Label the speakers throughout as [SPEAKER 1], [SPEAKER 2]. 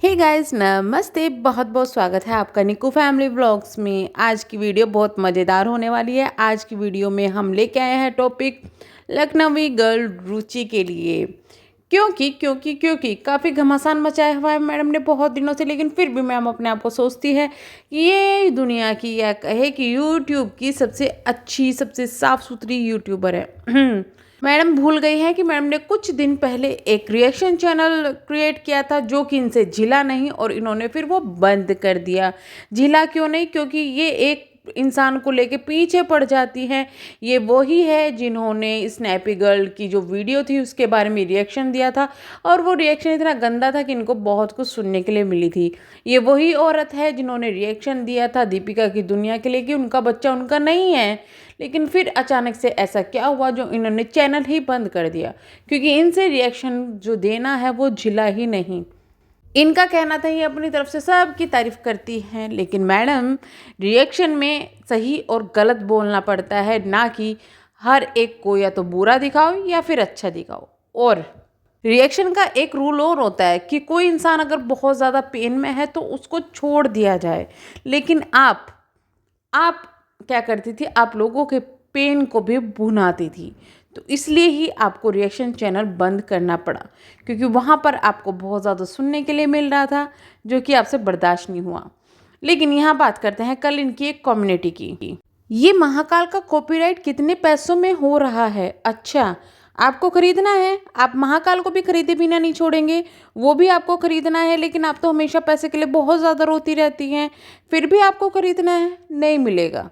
[SPEAKER 1] Hey guys, नमस्ते। बहुत बहुत स्वागत है आपका निकू फैमिली व्लॉग्स में। आज की वीडियो बहुत मज़ेदार होने वाली है। आज की वीडियो में हम लेके आए हैं टॉपिक लखनवी गर्ल रुचि के लिए। क्योंकि काफ़ी घमासान मचाया हुआ है मैडम ने बहुत दिनों से, लेकिन फिर भी मैम अपने आप को सोचती है कि ये दुनिया की या कहे कि यूट्यूब की सबसे अच्छी, सबसे साफ़ सुथरी यूट्यूबर है। मैडम भूल गई हैं कि मैडम ने कुछ दिन पहले एक रिएक्शन चैनल क्रिएट किया था जो कि इनसे झिला नहीं, और इन्होंने फिर वो बंद कर दिया। झिला क्यों नहीं? क्योंकि ये एक इंसान को लेके पीछे पड़ जाती हैं। ये वही है जिन्होंने स्नैपी गर्ल की जो वीडियो थी उसके बारे में रिएक्शन दिया था, और वो रिएक्शन इतना गंदा था कि इनको बहुत कुछ सुनने के लिए मिली थी। ये वही औरत है जिन्होंने रिएक्शन दिया था दीपिका की दुनिया के लिए कि उनका बच्चा उनका नहीं है, लेकिन फिर अचानक से ऐसा क्या हुआ जो इन्होंने चैनल ही बंद कर दिया, क्योंकि इनसे रिएक्शन जो देना है वो झिला ही नहीं। इनका कहना था ये अपनी तरफ से सबकी तारीफ करती हैं, लेकिन मैडम रिएक्शन में सही और गलत बोलना पड़ता है, ना कि हर एक को या तो बुरा दिखाओ या फिर अच्छा दिखाओ। और रिएक्शन का एक रूल और होता है कि कोई इंसान अगर बहुत ज़्यादा पेन में है तो उसको छोड़ दिया जाए, लेकिन आप क्या करती थी? आप लोगों के पेन को भी भुनाती थी। तो इसलिए ही आपको रिएक्शन चैनल बंद करना पड़ा, क्योंकि वहाँ पर आपको बहुत ज़्यादा सुनने के लिए मिल रहा था जो कि आपसे बर्दाश्त नहीं हुआ। लेकिन यहाँ बात करते हैं कल इनकी एक कम्युनिटी की। ये महाकाल का कॉपीराइट कितने पैसों में हो रहा है? अच्छा, आपको खरीदना है? आप महाकाल को भी खरीदे बिना नहीं छोड़ेंगे, वो भी आपको खरीदना है, लेकिन आप तो हमेशा पैसे के लिए बहुत ज़्यादा रोती रहती हैं। फिर भी आपको खरीदना है? नहीं मिलेगा,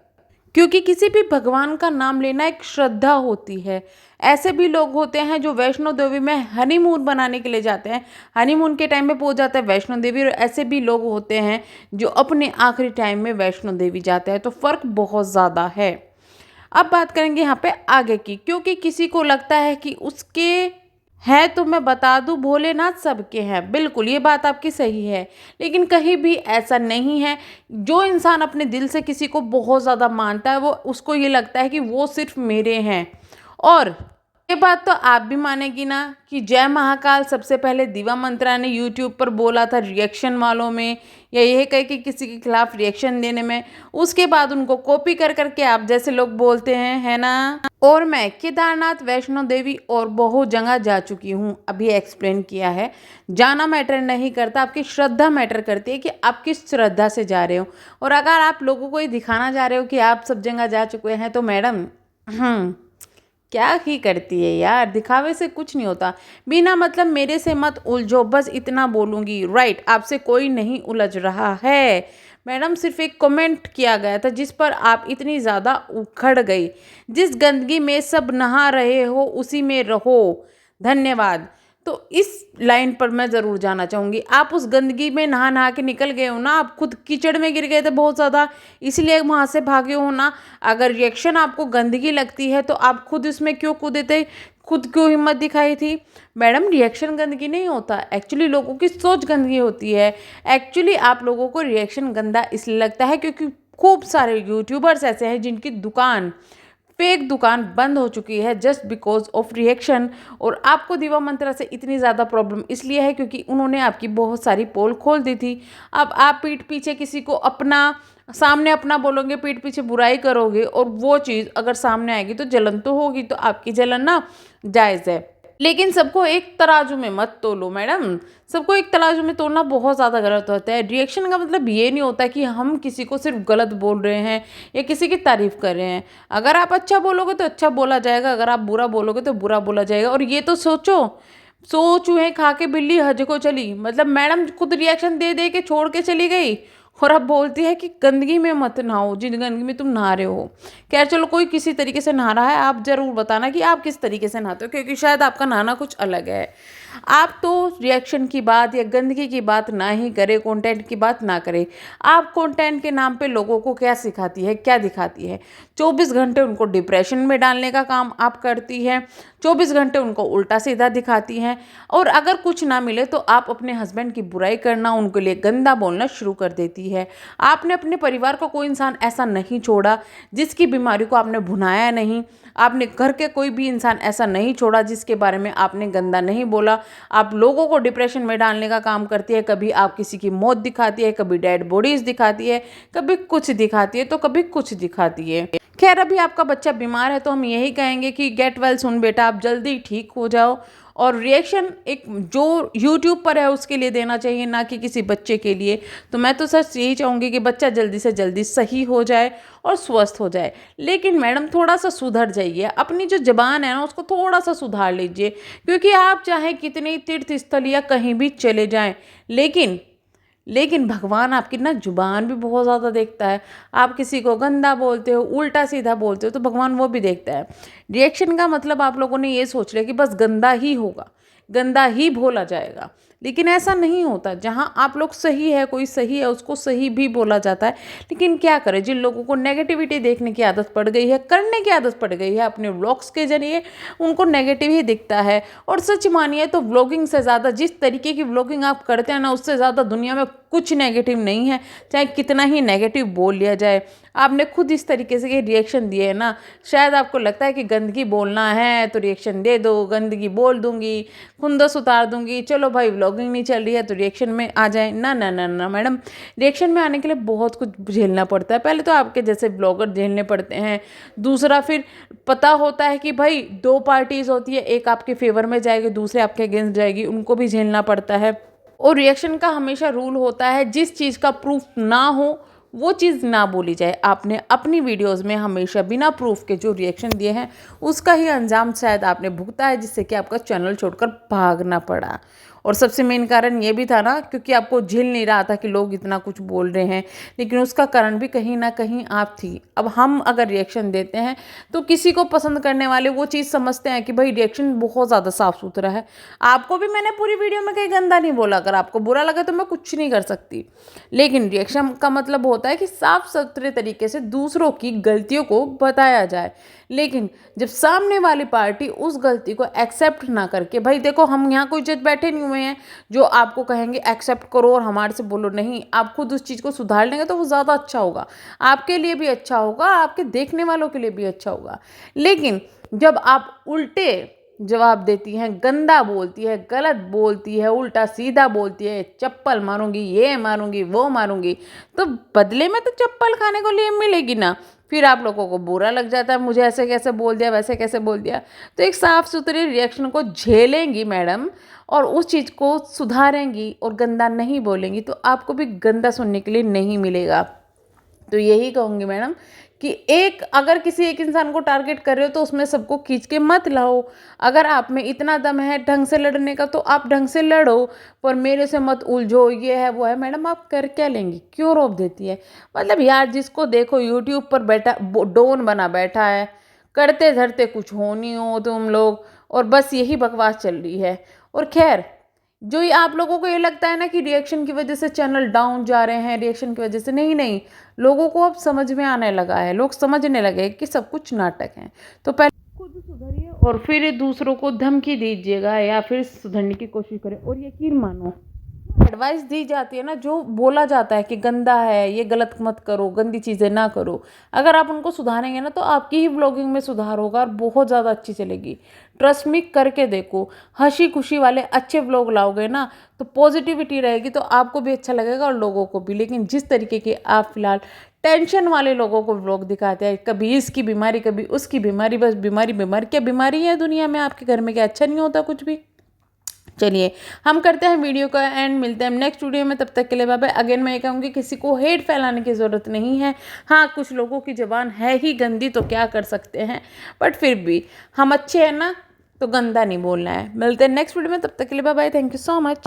[SPEAKER 1] क्योंकि किसी भी भगवान का नाम लेना एक श्रद्धा होती है। ऐसे भी लोग होते हैं जो वैष्णो देवी में हनीमून बनाने के लिए जाते हैं, हनीमून के टाइम में पहुंच जाते हैं वैष्णो देवी, और ऐसे भी लोग होते हैं जो अपने आखिरी टाइम में वैष्णो देवी जाते हैं। तो फ़र्क बहुत ज़्यादा है। अब बात करेंगे यहाँ पे आगे की, क्योंकि किसी को लगता है कि उसके है, तो मैं बता दूं भोलेनाथ सबके हैं। बिल्कुल, ये बात आपकी सही है, लेकिन कहीं भी ऐसा नहीं है। जो इंसान अपने दिल से किसी को बहुत ज़्यादा मानता है, वो उसको ये लगता है कि वो सिर्फ मेरे हैं। और ये बात तो आप भी मानेगी ना कि जय महाकाल सबसे पहले दिवा मंत्रा ने यूट्यूब पर बोला था रिएक्शन वालों में, या यह कह के किसी के खिलाफ रिएक्शन देने में। उसके बाद उनको कॉपी कर करके आप जैसे लोग बोलते हैं, है ना। और मैं केदारनाथ, वैष्णो देवी और बहुत जगह जा चुकी हूँ, अभी एक्सप्लेन किया है। जाना मैटर नहीं करता, आपकी श्रद्धा मैटर करती है कि आप किस श्रद्धा से जा रहे हो। और अगर आप लोगों को ये दिखाना चाह रहे हो कि आप सब जगह जा चुके हैं, तो मैडम क्या ही करती है यार, दिखावे से कुछ नहीं होता। बिना मतलब मेरे से मत उलझो, बस इतना बोलूँगी। राइट, आपसे कोई नहीं उलझ रहा है मैडम, सिर्फ एक कमेंट किया गया था जिस पर आप इतनी ज़्यादा उखड़ गई। जिस गंदगी में सब नहा रहे हो उसी में रहो, धन्यवाद। तो इस लाइन पर मैं ज़रूर जाना चाहूँगी। आप उस गंदगी में नहा नहा के निकल गए हो ना, आप खुद कीचड़ में गिर गए थे बहुत ज़्यादा, इसलिए वहाँ से भागे हो ना। अगर रिएक्शन आपको गंदगी लगती है तो आप खुद इसमें क्यों कूदे थे, खुद क्यों हिम्मत दिखाई थी? मैडम रिएक्शन गंदगी नहीं होता, एक्चुअली लोगों की सोच गंदगी होती है। एक्चुअली आप लोगों को रिएक्शन गंदा इसलिए लगता है क्योंकि खूब सारे यूट्यूबर्स ऐसे हैं जिनकी दुकान, फेक दुकान बंद हो चुकी है जस्ट बिकॉज ऑफ रिएक्शन। और आपको दिवा मंत्रा से इतनी ज़्यादा प्रॉब्लम इसलिए है क्योंकि उन्होंने आपकी बहुत सारी पोल खोल दी थी। अब आप पीठ पीछे किसी को अपना, सामने अपना बोलोगे, पीठ पीछे बुराई करोगे, और वो चीज़ अगर सामने आएगी तो जलन तो होगी। तो आपकी जलन ना जायज़ है, लेकिन सबको एक तराजू में मत तोलो मैडम। सबको एक तराजू में तोड़ना बहुत ज़्यादा गलत होता है। रिएक्शन का मतलब ये नहीं होता कि हम किसी को सिर्फ गलत बोल रहे हैं या किसी की तारीफ कर रहे हैं। अगर आप अच्छा बोलोगे तो अच्छा बोला जाएगा, अगर आप बुरा बोलोगे तो बुरा बोला जाएगा। और ये तो सोचो, सो चूहे खा के बिल्ली हज को चली, मतलब मैडम खुद रिएक्शन दे दे के छोड़ के चली गई, और अब बोलती है कि गंदगी में मत नहाओ जिन गंदगी में तुम नहा रहे हो। खैर चलो, कोई किसी तरीके से नहा रहा है, आप ज़रूर बताना कि आप किस तरीके से नहाते हो, क्योंकि शायद आपका नहाना कुछ अलग है। आप तो रिएक्शन की बात या गंदगी की बात ना ही करें, कंटेंट की बात ना करें। आप कंटेंट के नाम पे लोगों को क्या सिखाती है, क्या दिखाती है? 24 घंटे उनको डिप्रेशन में डालने का काम आप करती है, 24 घंटे उनको उल्टा सीधा दिखाती हैं। और अगर कुछ ना मिले तो आप अपने हस्बैंड की बुराई करना, उनके लिए गंदा बोलना शुरू कर देती है। आपने अपने परिवार का कोई इंसान ऐसा नहीं छोड़ा जिसकी बीमारी को आपने भुनाया नहीं। आपने घर के कोई भी इंसान ऐसा नहीं छोड़ा जिसके बारे में आपने गंदा नहीं बोला। आप लोगों को डिप्रेशन में डालने का काम करती है। कभी आप किसी की मौत दिखाती है, कभी डेड बॉडीज दिखाती है, कभी कुछ दिखाती है तो कभी कुछ दिखाती है। खैर, अभी आपका बच्चा बीमार है तो हम यही कहेंगे कि गेट वेल सुन बेटा, आप जल्दी ठीक हो जाओ। और रिएक्शन एक जो यूट्यूब पर है उसके लिए देना चाहिए, ना कि किसी बच्चे के लिए। तो मैं तो सच यही चाहूँगी कि बच्चा जल्दी से जल्दी सही हो जाए और स्वस्थ हो जाए। लेकिन मैडम थोड़ा सा सुधर जाइए, अपनी जो ज़बान है ना उसको थोड़ा सा सुधार लीजिए। क्योंकि आप चाहे कितने तीर्थ स्थल या कहीं भी चले जाएं, लेकिन भगवान आपकी ना जुबान भी बहुत ज़्यादा देखता है। आप किसी को गंदा बोलते हो, उल्टा सीधा बोलते हो, तो भगवान वो भी देखता है। रिएक्शन का मतलब आप लोगों ने ये सोच लिया कि बस गंदा ही होगा, गंदा ही बोला जाएगा, लेकिन ऐसा नहीं होता। जहाँ आप लोग सही है, कोई सही है, उसको सही भी बोला जाता है। लेकिन क्या करें, जिन लोगों को नेगेटिविटी देखने की आदत पड़ गई है, करने की आदत पड़ गई है अपने व्लॉग्स के जरिए, उनको नेगेटिव ही दिखता है। और सच मानिए तो व्लॉगिंग से ज़्यादा, जिस तरीके की व्लॉगिंग आप करते हैं ना, उससे ज़्यादा दुनिया में कुछ नेगेटिव नहीं है, चाहे कितना ही नेगेटिव बोल लिया जाए। आपने खुद इस तरीके से ये रिएक्शन दिए है ना, शायद आपको लगता है कि गंदगी बोलना है तो रिएक्शन दे दो, गंदगी बोल दूंगी, खुंदस उतार दूंगी, चलो भाई व्लॉगिंग नहीं चल रही है तो रिएक्शन में आ जाए। ना ना ना ना मैडम, रिएक्शन में आने के लिए बहुत कुछ झेलना पड़ता है। पहले तो आपके जैसे ब्लॉगर झेलने पड़ते हैं, दूसरा फिर पता होता है कि भाई दो पार्टीज होती है, एक आपके फेवर में जाएगी, दूसरे आपके अगेंस्ट जाएगी, उनको भी झेलना पड़ता है। और रिएक्शन का हमेशा रूल होता है, जिस चीज़ का प्रूफ ना हो वो चीज़ ना बोली जाए। आपने अपनी वीडियोस में हमेशा बिना प्रूफ के जो रिएक्शन दिए हैं उसका ही अंजाम शायद आपने भुगता है, जिससे कि आपका चैनल छोड़कर भागना पड़ा। और सबसे मेन कारण ये भी था ना, क्योंकि आपको झेल नहीं रहा था कि लोग इतना कुछ बोल रहे हैं, लेकिन उसका कारण भी कहीं ना कहीं आप थी। अब हम अगर रिएक्शन देते हैं तो किसी को पसंद करने वाले वो चीज़ समझते हैं कि भाई रिएक्शन बहुत ज़्यादा साफ सुथरा है। आपको भी मैंने पूरी वीडियो में कहीं गंदा नहीं बोला, अगर आपको बुरा लगा तो मैं कुछ नहीं कर सकती। लेकिन रिएक्शन का मतलब होता है कि साफ सुथरे तरीके से दूसरों की गलतियों को बताया जाए। लेकिन जब सामने वाली पार्टी उस गलती को एक्सेप्ट ना करके, भाई देखो हम यहाँ कोई जज बैठे नहीं हुए हैं जो आपको कहेंगे एक्सेप्ट करो और हमारे से बोलो, नहीं, आप खुद उस चीज़ को सुधार लेंगे तो वो ज़्यादा अच्छा होगा, आपके लिए भी अच्छा होगा, आपके देखने वालों के लिए भी अच्छा होगा। लेकिन जब आप उल्टे जवाब देती हैं, गंदा बोलती है, गलत बोलती है, उल्टा सीधा बोलती है, चप्पल मारूंगी, ये मारूंगी, वो मारूंगी, तो बदले में तो चप्पल खाने को लिए मिलेगी ना। फिर आप लोगों को बुरा लग जाता है, मुझे ऐसे कैसे बोल दिया, वैसे कैसे बोल दिया। तो एक साफ सुथरे रिएक्शन को झेलेंगी मैडम और उस चीज़ को सुधारेंगी और गंदा नहीं बोलेंगी, तो आपको भी गंदा सुनने के लिए नहीं मिलेगा। तो यही कहूँगी मैडम कि अगर किसी एक इंसान को टारगेट कर रहे हो तो उसमें सबको खींच के मत लाओ। अगर आप में इतना दम है ढंग से लड़ने का तो आप ढंग से लड़ो, पर मेरे से मत उलझो, ये है वो है। मैडम आप कर क्या लेंगी, क्यों रोक देती है? मतलब यार, जिसको देखो यूट्यूब पर बैठा डोन बना बैठा है, करते धरते कुछ हो नहीं हो तुम लोग, और बस यही बकवास चल रही है। और खैर, जो ये आप लोगों को ये लगता है ना कि रिएक्शन की वजह से चैनल डाउन जा रहे हैं, रिएक्शन की वजह से, नहीं नहीं, लोगों को अब समझ में आने लगा है, लोग समझने लगे कि सब कुछ नाटक है। तो पहले खुद सुधरिए और फिर दूसरों को धमकी दीजिएगा या फिर सुधरने की कोशिश करें। और यकीन मानो, एडवाइस दी जाती है ना, जो बोला जाता है कि गंदा है, ये गलत मत करो, गंदी चीज़ें ना करो, अगर आप उनको सुधारेंगे ना तो आपकी ही व्लॉगिंग में सुधार होगा और बहुत ज़्यादा अच्छी चलेगी। ट्रस्ट मी, करके देखो। हंसी खुशी वाले अच्छे व्लॉग लाओगे ना तो पॉजिटिविटी रहेगी, तो आपको भी अच्छा लगेगा और लोगों को भी। लेकिन जिस तरीके के आप फिलहाल टेंशन वाले लोगों को व्लॉग दिखाते हैं, कभी इसकी बीमारी कभी उसकी बीमारी, बस बीमारी बीमारी, क्या बीमारी है दुनिया में आपके घर में? क्या अच्छा नहीं होता कुछ भी? चलिए हम करते हैं वीडियो का एंड, मिलते हैं नेक्स्ट वीडियो में, तब तक के लिए बाय बाय। अगेन मैं ये कहूँगी, किसी को हेट फैलाने की ज़रूरत नहीं है। हाँ, कुछ लोगों की ज़बान है ही गंदी, तो क्या कर सकते हैं, बट फिर भी हम अच्छे हैं ना, तो गंदा नहीं बोलना है। मिलते हैं नेक्स्ट वीडियो में, तब तक के लिए bye bye. Thank you so much.